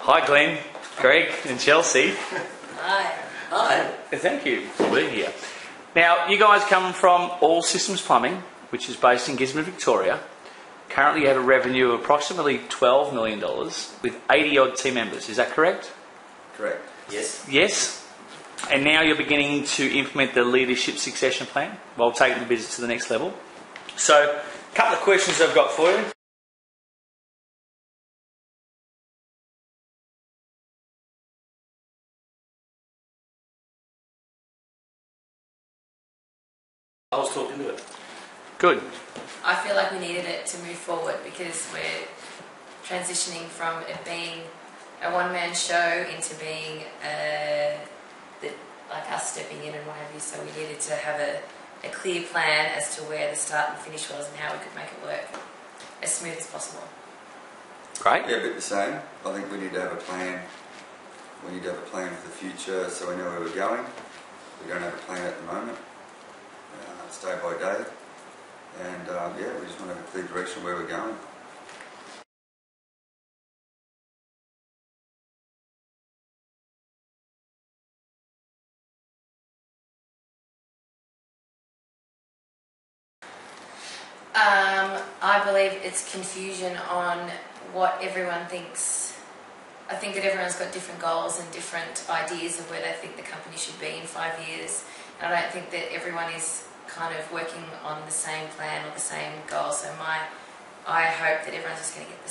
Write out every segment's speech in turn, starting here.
Hi Glenn, Greg and Chelsea. Hi. Hi. Thank you for being here. Now, you guys come from All Systems Plumbing, which is based in Gisborne, Victoria. Currently you have a revenue of approximately $12 million with 80 odd team members. Is that correct? Correct. Yes. Yes. And now you're beginning to implement the leadership succession plan while taking the business to the next level. So, a couple of questions I've got for you. I was talking to it. Good. I feel like we needed it to move forward because we're transitioning from it being a one-man show into being like us stepping in and what have you. So we needed to have a clear plan as to where the start and finish was and how we could make it work as smooth as possible. Great. Yeah, a bit the same. I think we need to have a plan. We need to have a plan for the future so we know where we're going. We don't have a plan at the moment. It's day by day. And yeah, we just want to have a clear direction where we're going. I believe it's confusion on what everyone thinks. I think that everyone's got different goals and different ideas of where they think the company should be in 5 years. And I don't think that everyone is kind of working on the same plan or the same goal. So I hope that everyone's just going to get the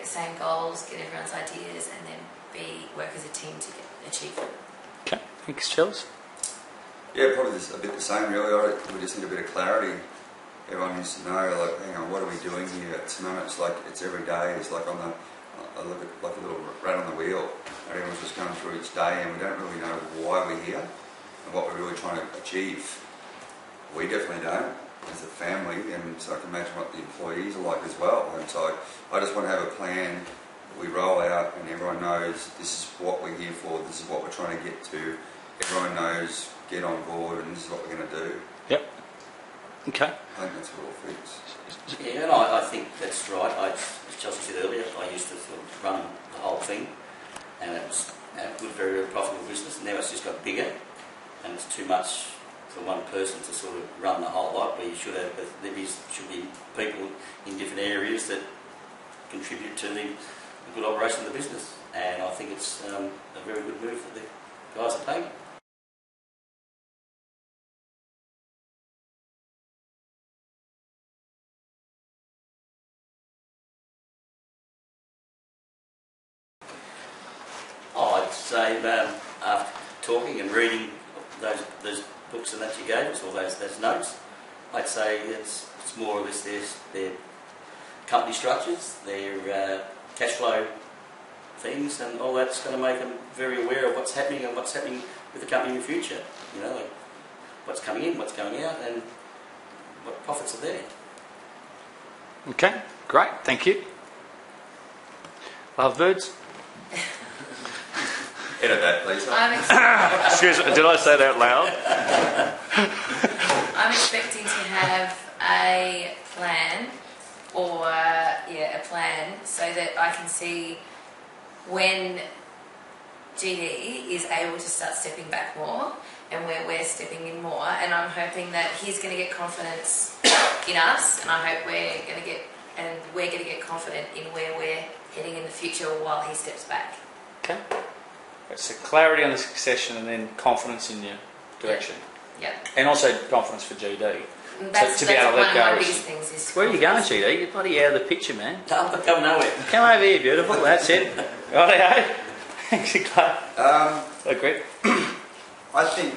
same goals, get everyone's ideas, and then work as a team to achieve them. Okay. Thanks, Chels. Yeah, probably a bit the same really. We just need a bit of clarity. Everyone needs to know, like, hang on, what are we doing here? At the moment, it's like it's every day. It's like I look at like a little rat on the wheel. And everyone's just going through each day, and we don't really know why we're here and what we're really trying to achieve. We definitely don't, as a family, and so I can imagine what the employees are like as well. And so I just want to have a plan we roll out, and everyone knows this is what we're here for. This is what we're trying to get to. Everyone knows, get on board, and this is what we're going to do. Yep. Okay. I think that's what it all fits. Yeah, and I think that's right. As Chelsea said earlier, I used to sort of run the whole thing, and it was a good, very, very profitable business. Now it's just got bigger, and it's too much for one person to sort of run the whole lot. But there should be people in different areas that contribute to the good operation of the business, and I think it's a very good move that the guys are taking. I'd say after talking and reading those books and that you gave us, or those notes, I'd say it's more or less their company structures, their cash flow things, and all that's going to make them very aware of what's happening and what's happening with the company in the future. You know, like what's coming in, what's going out, and what profits are there. Okay. Great. Thank you. Lovebirds. Edit that, please. Excuse me, did I say that loud? I'm expecting to have a plan, a plan, so that I can see when GD is able to start stepping back more and where we're stepping in more. And I'm hoping that he's going to get confidence in us, and I hope we're going to get confident in where we're heading in the future while he steps back. Okay. So clarity on the succession and then confidence in your direction. Yeah. And also confidence for GD. That's to be able to let one go. of my biggest things is Where are you going, GD? You're bloody out of the picture, man. I'm going nowhere. Come over here, beautiful. That's it. Righty-ho. Thanks, Clay. Great. I think,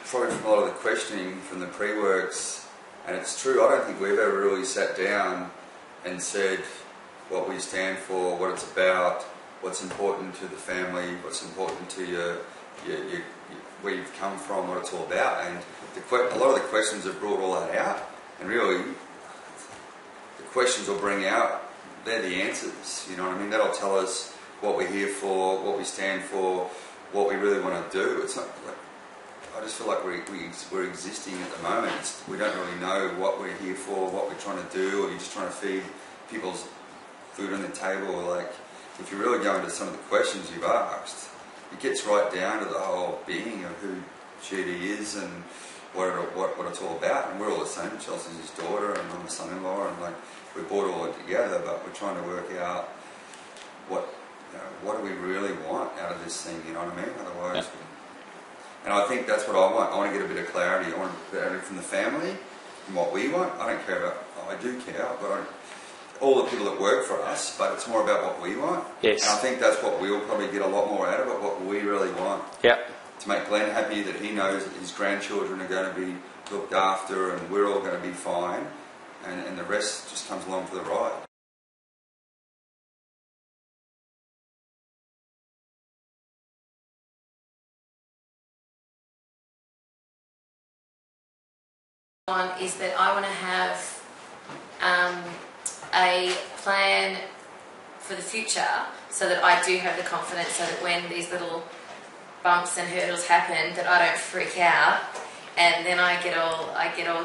probably from a lot of the questioning from the pre-works, and it's true, I don't think we've ever really sat down and said what we stand for, what it's about, what's important to the family, what's important to your where you've come from, what it's all about. And a lot of the questions have brought all that out, and really the questions will bring out, they're the answers, you know what I mean? That'll tell us what we're here for, what we stand for, what we really want to do. It's not like, I just feel like we're existing at the moment. We don't really know what we're here for, what we're trying to do, or you're just trying to feed people's food on the table. Like, if you really go into some of the questions you've asked, it gets right down to the whole being of who GD is and what it's all about. And we're all the same. Chelsea's his daughter, and I'm the son-in-law, and like we brought all it together. But we're trying to work out what do we really want out of this thing. You know what I mean? Otherwise, and I think that's what I want. I want to get a bit of clarity. I want clarity from the family and what we want. I don't care about. I do care, but all the people that work for us. But it's more about what we want. Yes. And I think that's what we'll probably get a lot more out of it. What we really want. Yep. To make Glenn happy that he knows that his grandchildren are going to be looked after and we're all going to be fine, and the rest just comes along for the ride. One is that I want to have a plan for the future so that I do have the confidence, so that when these little bumps and hurdles happen, that I don't freak out, and then I get all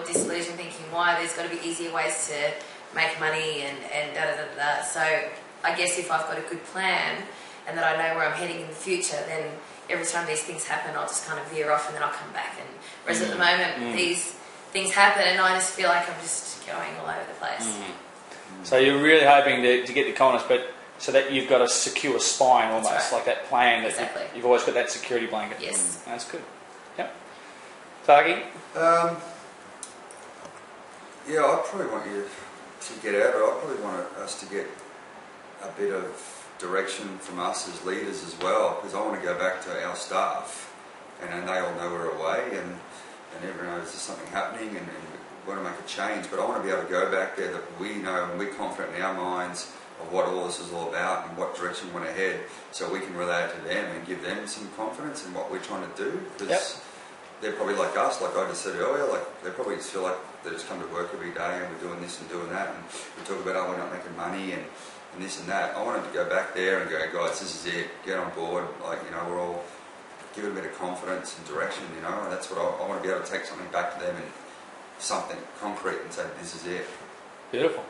disillusioned thinking why there's got to be easier ways to make money and da da da da. So I guess if I've got a good plan and that I know where I'm heading in the future, then every time these things happen, I'll just kind of veer off and then I'll come back. And whereas at the moment these things happen and I just feel like I'm just going all over the place. So you're really hoping to get the confidence, but so that you've got a secure spine almost, That's right. like that plan that Exactly. you've always got that security blanket. Yes. That's good. Yep. Targi? Yeah, I probably want you to get out, but I probably want us to get a bit of direction from us as leaders as well, because I want to go back to our staff, and they all know we're away, and everyone knows there's something happening, and we want to make a change. But I want to be able to go back there that we know and we're confident in our minds of what all this is all about and what direction we want to head, so we can relay it to them and give them some confidence in what we're trying to do, because they're probably like us, like I just said earlier, like they probably just feel like they just come to work every day and we're doing this and doing that, and we talk about, oh, we're not making money and this and that. I want them to go back there and go, guys, this is it, get on board, like, you know, we're all, give it a bit of confidence and direction, you know, and that's what I want to be able to take something back to them and something concrete and say, this is it. Beautiful.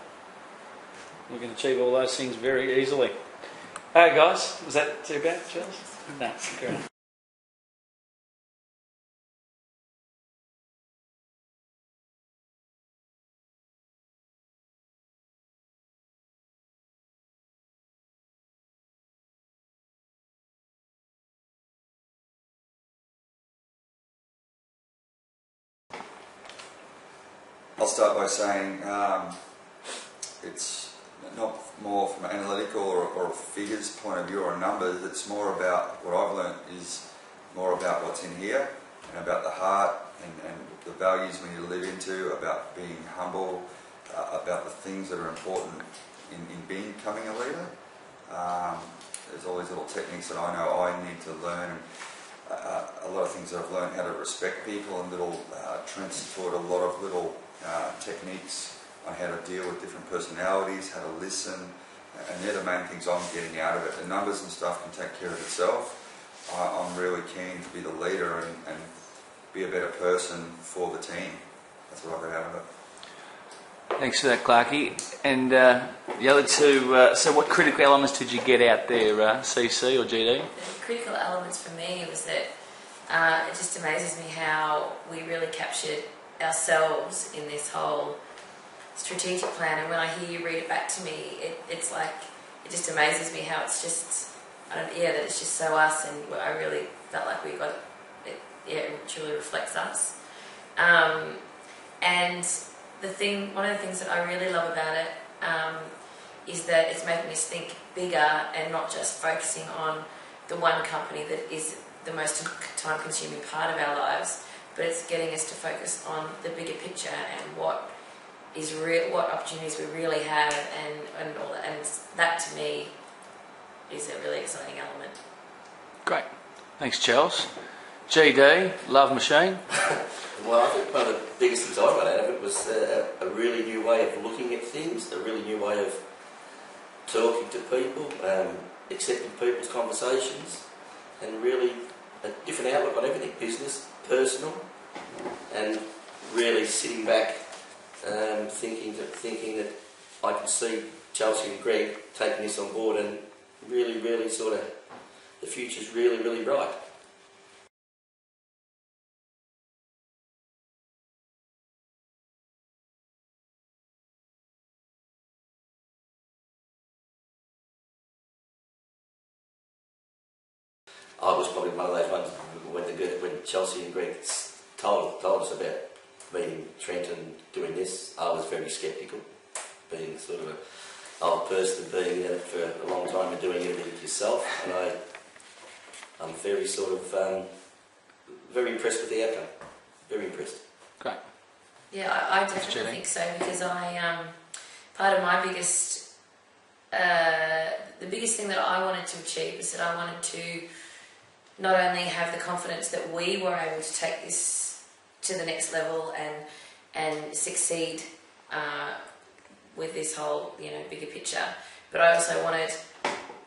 We can achieve all those things very easily. Hey guys, was that too bad, Charles? No, great. I'll start by saying it's not more from an analytical or a figures point of view or numbers. It's more about what I've learned is more about what's in here and about the heart and the values we need to live into, about being humble, about the things that are important in becoming a leader. There's all these little techniques that I know I need to learn. A lot of things that I've learned how to respect people, and little Trent's taught a lot of little techniques on how to deal with different personalities, how to listen, and they're the main things I'm getting out of it. The numbers and stuff can take care of itself. I'm really keen to be the leader and be a better person for the team. That's what I got out of it. Thanks for that, Clarkie. And the other two, so what critical elements did you get out there, CC or GD? The critical elements for me was that it just amazes me how we really captured ourselves in this whole strategic plan, and when I hear you read it back to me, it's like, it just amazes me how it's just, that it's just so us, and I really felt like we got it, it truly reflects us. And one of the things that I really love about it is that it's making us think bigger and not just focusing on the one company that is the most time-consuming part of our lives, but it's getting us to focus on the bigger picture and what opportunities we really have, and all that. And that to me is a really exciting element. Great. Thanks, Charles. GD, Love Machine. Well, I think one of the biggest things I got out of it was a really new way of looking at things, a really new way of talking to people, accepting people's conversations, and really a different outlook on everything, business, personal, and really sitting back, thinking that I can see Chelsea and Greg taking this on board and really, really sort of, the future's really, really bright. I was probably one of those ones when Chelsea and Greg told us about meeting Trent and doing this. I was very sceptical, being sort of an old person, being in it for a long time and doing everything yourself. And I'm very sort of very impressed with the outcome. Very impressed. Great. Yeah, I definitely think so, because part of my biggest, the biggest thing that I wanted to achieve is that I wanted to not only have the confidence that we were able to take this to the next level and succeed with this whole, bigger picture, but I also wanted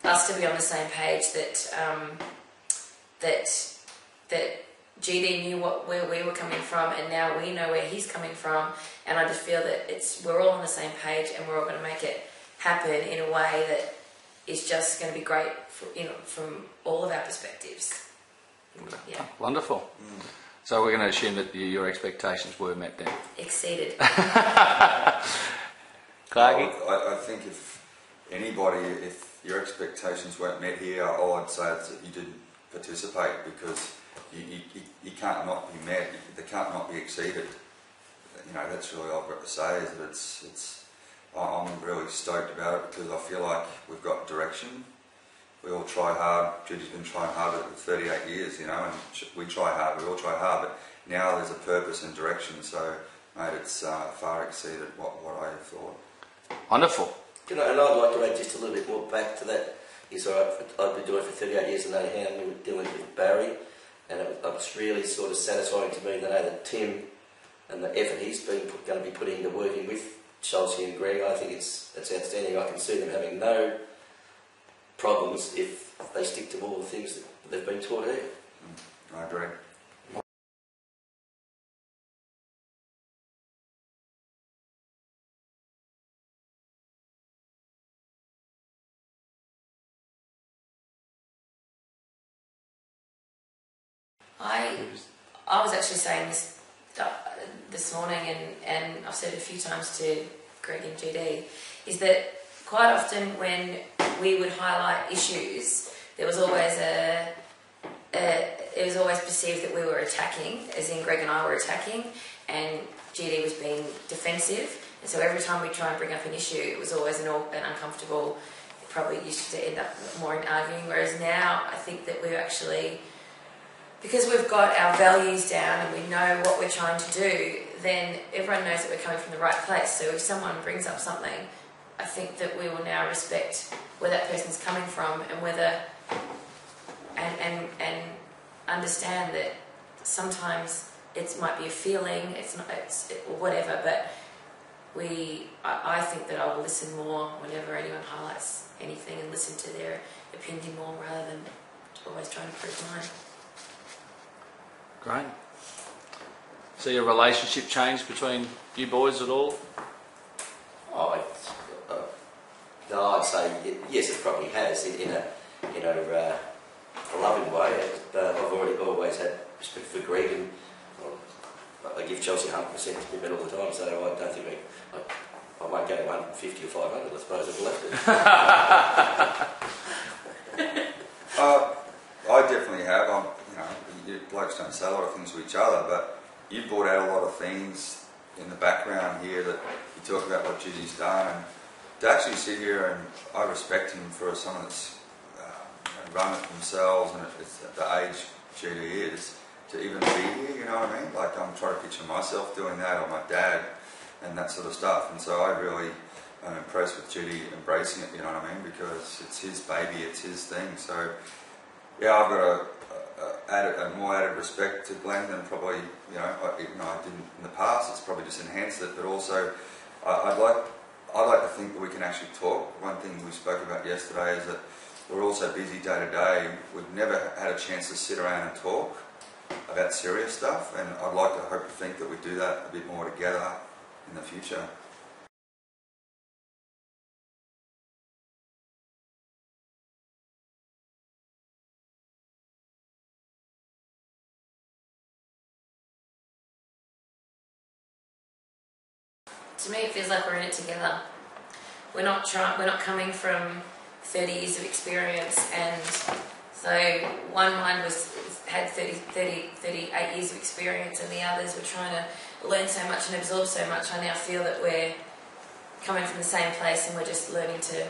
us to be on the same page that GD knew where we were coming from, and now we know where he's coming from, and I just feel that we're all on the same page, and we're all going to make it happen in a way that is just going to be great from all of our perspectives. Yeah. Oh, wonderful. So we're going to assume that your expectations were met then. Exceeded. Clarky? I think if your expectations weren't met here, all I'd say is that you didn't participate, because you can't not be met, they can't not be exceeded. That's really all I've got to say, is that I'm really stoked about it, because I feel like we've got direction. We all try hard. Judy's been trying hard for 38 years, and we try hard, we all try hard, but now there's a purpose and direction, so, mate, it's far exceeded what I thought. Wonderful. And I'd like to add just a little bit more back to that. I've been doing it for 38 years and know how we were dealing with Barry, and it's really sort of satisfying to me to know that Tim and the effort he's going to be putting into working with Chelsea and Greg, I think it's outstanding. I can see them having no problems if they stick to all the things that they've been taught here. I agree. I was actually saying this morning, and I've said it a few times to Greg and GD, is that quite often when we would highlight issues, there was always it was always perceived that we were attacking, as in Greg and I were attacking, and GD was being defensive. And so every time we try and bring up an issue, it was always an uncomfortable. It probably used to end up more in arguing. Whereas now, I think that we're actually, because we've got our values down and we know what we're trying to do, then everyone knows that we're coming from the right place. So if someone brings up something, I think that we will now respect where that person's coming from, and and understand that sometimes it might be a feeling, or whatever, but I think that I will listen more whenever anyone highlights anything, and listen to their opinion more rather than always trying to prove mine. Great. So your relationship changed between you boys at all? No, I'd say yes, it probably has in a loving way. I've always had respect for Greg, and I give Chelsea 100% commitment all the time. So I don't think I won't go 150 or 500. I suppose I've left it. I definitely have. You blokes don't say a lot of things to each other, but you brought out a lot of things in the background here that you talk about what Judy's done, and to actually sit here, and I respect him for someone that's run it themselves, and it's at the age Judy is, to even be here, you know what I mean? Like, I'm trying to picture myself doing that, or my dad, and that sort of stuff, and so I really am impressed with Judy embracing it, you know what I mean? Because it's his baby, it's his thing, so yeah, I've got a more added respect to Glenn than probably, even though I didn't in the past. It's probably just enhanced it, but also I'd like to think that we can actually talk. One thing we spoke about yesterday is that we're all so busy day to day, we've never had a chance to sit around and talk about serious stuff, and I'd like to hope to think that we do that a bit more together in the future. To me, it feels like we're in it together. We're not coming from 30 years of experience, and so one mind had 38 years of experience, and the others were trying to learn so much and absorb so much. I now feel that we're coming from the same place, and we're just learning to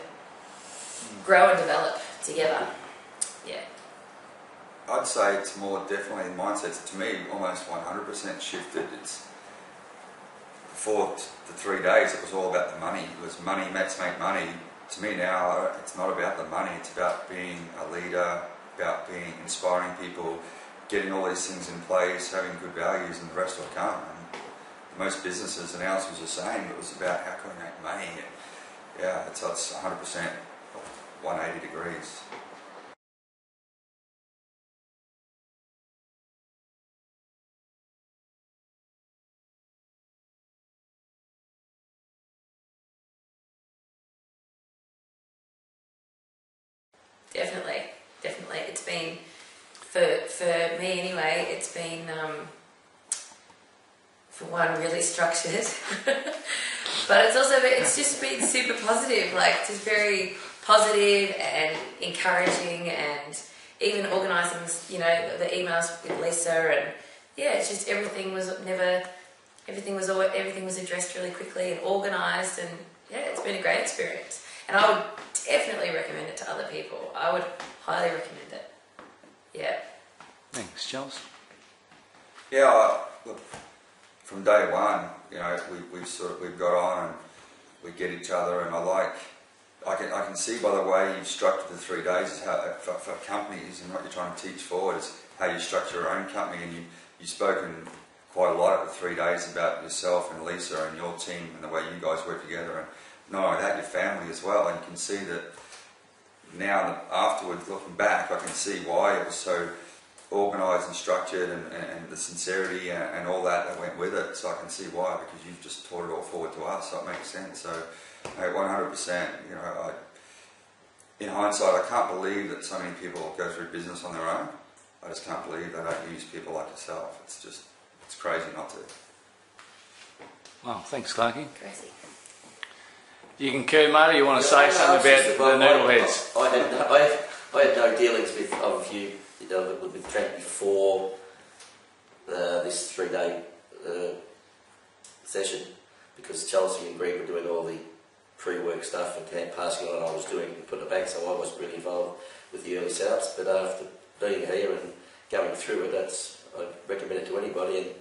grow and develop together. Yeah. I'd say it's more definitely the mindset. To me, almost 100% shifted. It's before the 3 days, it was all about the money. It was money, mates make money. To me now, it's not about the money. It's about being a leader, about being inspiring people, getting all these things in place, having good values, and the rest will come. And most businesses, and ours was the same. It was about how can we make money. And yeah, it's 100% 180 degrees. Definitely. It's been, for me anyway, it's been, for one, really structured. But it's just been super positive, like just very positive and encouraging, and even organising, the emails with Lisa, and yeah, it's just everything was addressed really quickly and organised, and yeah, it's been a great experience. And I would definitely recommend it to other people. I would highly recommend it. Yeah. Thanks, Charles. Yeah, look, from day one, we've got on and we get each other, and I can see by the way you've structured the 3 days is how for companies, and what you're trying to teach forward is how you structure your own company, and you've spoken quite a lot at the 3 days about yourself and Lisa and your team and the way you guys work together, and not only that, your family as well. And you can see that now, afterwards, looking back, I can see why it was so organised and structured, and the sincerity and all that went with it. So I can see why, because you've just taught it all forward to us, so it makes sense. So 100%, in hindsight, I can't believe that so many people go through business on their own. I just can't believe they don't use people like yourself. It's crazy not to. Well, thanks, Clarky. Crazy. You concur, Marty? You want to say something about the noodleheads? I had no dealings with with Trent before this 3-day session, because Chelsea and Greg were doing all the pre-work stuff and passing on, I was doing putting it back, so I wasn't really involved with the early setups. But after being here and going through it, I'd recommend it to anybody. And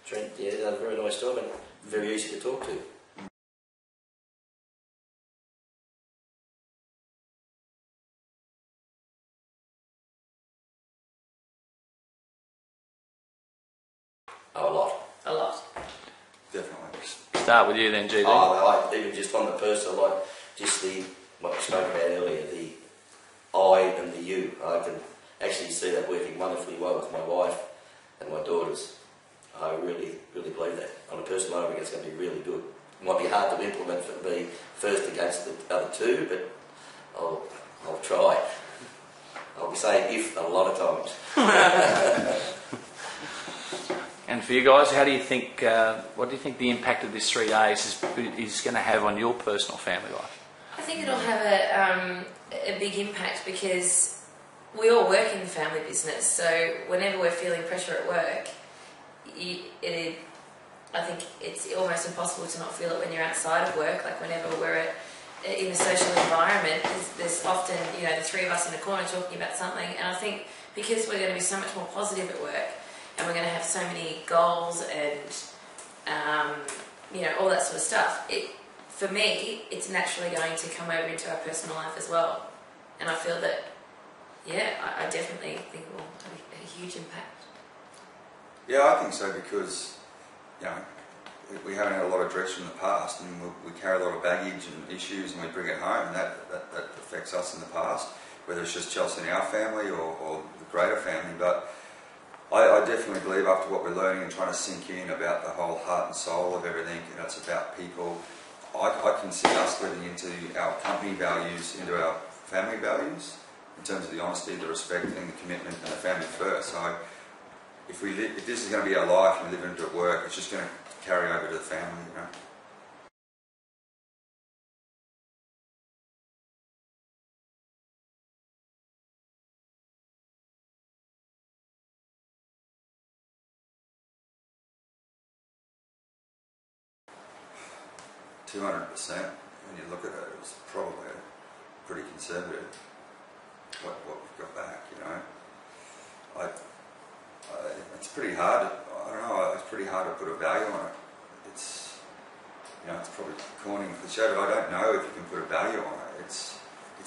Trent, done a very nice job and very easy to talk to. Oh, A lot. Definitely. Start with you then, GD. Oh, even just on the person, what we spoke about earlier, the I and the you. I can actually see that working wonderfully well with my wife and my daughters. I really, really believe that. On a personal level, I think it's going to be really good. It might be hard to implement for me first against the other two, but I'll try. I'll be saying if a lot of times. And for you guys, how do you think? What do you think the impact of this 3 days is going to have on your personal family life? I think it'll have a big impact, because we all work in the family business. So whenever we're feeling pressure at work, I think it's almost impossible to not feel it when you're outside of work. Like whenever we're in a social environment, there's often the three of us in a corner talking about something. And I think because we're going to be so much more positive at work, and we're going to have so many goals and all that sort of stuff, for me, it's naturally going to come over into our personal life as well. And I feel that, I definitely think it will have a huge impact. Yeah, I think so, because we haven't had a lot of dress from the past, and we carry a lot of baggage and issues, and we bring it home, and that affects us in the past, whether it's just Chelsea and our family or the greater family. But I definitely believe, after what we're learning and trying to sink in about the whole heart and soul of everything, it's about people. I can see us living into our company values, into our family values, in terms of the honesty, the respect, and the commitment, and the family first. So if this is going to be our life and we live into it at work, it's just going to carry over to the family, when you look at it, it's probably pretty conservative. What we've got back, you know. It's pretty hard. I don't know. It's pretty hard to put a value on it. It's, you know, it's probably corny and cliche, but I don't know if you can put a value on it. It's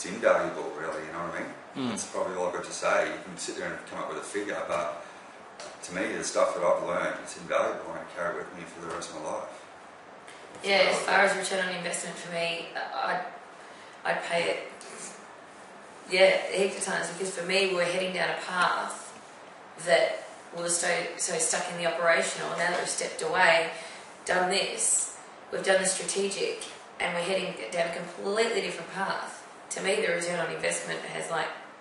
invaluable, really. You know what I mean? That's probably all I've got to say. You can sit there and come up with a figure, but to me, the stuff that I've learned, it's invaluable, and I carry it with me for the rest of my life. Yeah, as far as return on investment for me, I'd pay it, heaps of times, because for me, we're heading down a path that was so stuck in the operational. Now that we've stepped away, done this, we've done the strategic, and we're heading down a completely different path. To me, the return on investment has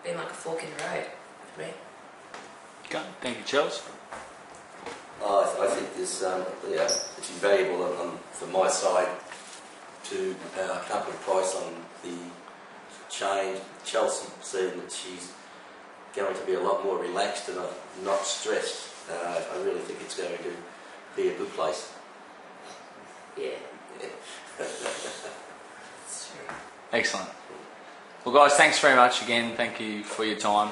been like a fork in the road for me. Okay, thank you, Charles. I think this, it's invaluable from my side to come up with a price on the change. Chelsea saying that she's going to be a lot more relaxed and not stressed. I really think it's going to be a good place. Yeah. Excellent. Well, guys, thanks very much again. Thank you for your time.